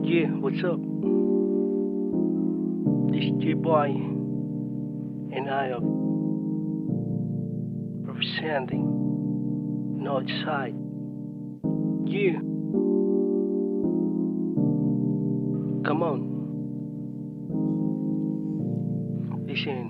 Yeah, what's up? This is J-Boy, and I am representing Northside. Yeah, come on, listen.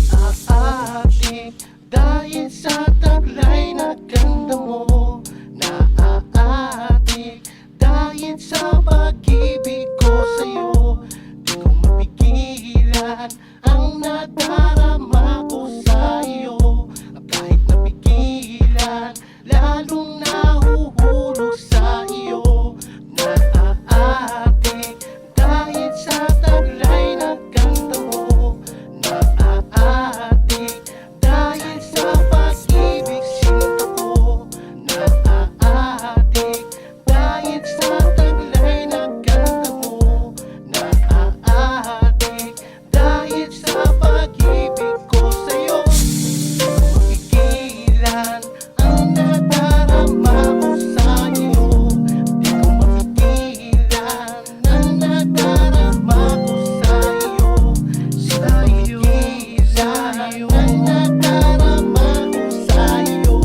Naaatik dahil sa taglay na ganda mo. Naaatik dahil sa pag-ibig ko sa'yo. Di ko mapigilan ang nadarama ko sa'yo. Kahit napigilan, lalong nahuhulog sa iyo. Naaatik dahil sa taglay na ganda mo. Naaatik dahil sa pag-ibig sinta ko. Naaatik dahil sa taglay na ganda mo. Naaatik dahil sa pag-ibig ko sa'yo. Mapigilan ang nadarama ko sa'yo. Di ko mapigilan ang nadarama ko sa'yo. Sa'yo ang nadarama ko sa'yo.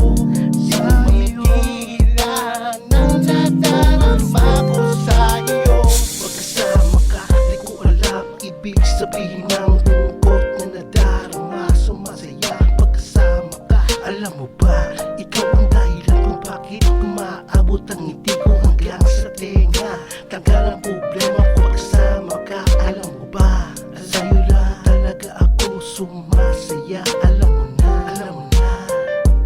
Di ko mapigilan ang nadarama ko sa'yo. Pagkasama ka, di ko alam ibig sabihin ng lungkot na nadarama. Sumasaya pagkasama ka. Alam mo ba, ikaw ang dahilan kung bakit umaabot ang ngiti ko hanggang sa tenga. Tanggal ang problema ko pagkasama ka. Alam mo ba, sa'yo lang talaga ako sumasaya. Alam mo na, alam mo na.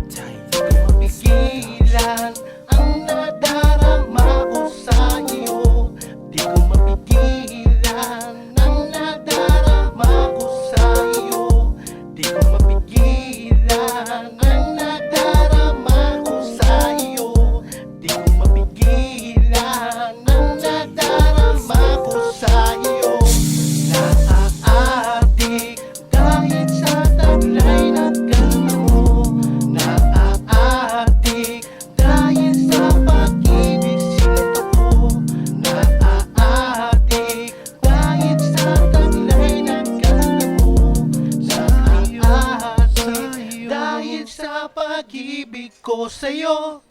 Di ko mapigilan ang nadarama ko sa'yo. Di ko mapigilan ang nadarama ko sa'yo. Di ko mapigilan ang nadarama ko sa'yo. Di ko mapigilan ang nadarama ko sa'yo. Naaatik dahil sa taglay na ganda mo. Naaatik dahil sa pag-ibig sinta ko. Naaatik dahil sa taglay na ganda mo. Naaatik dahil sa pag-ibig ko sa'yo.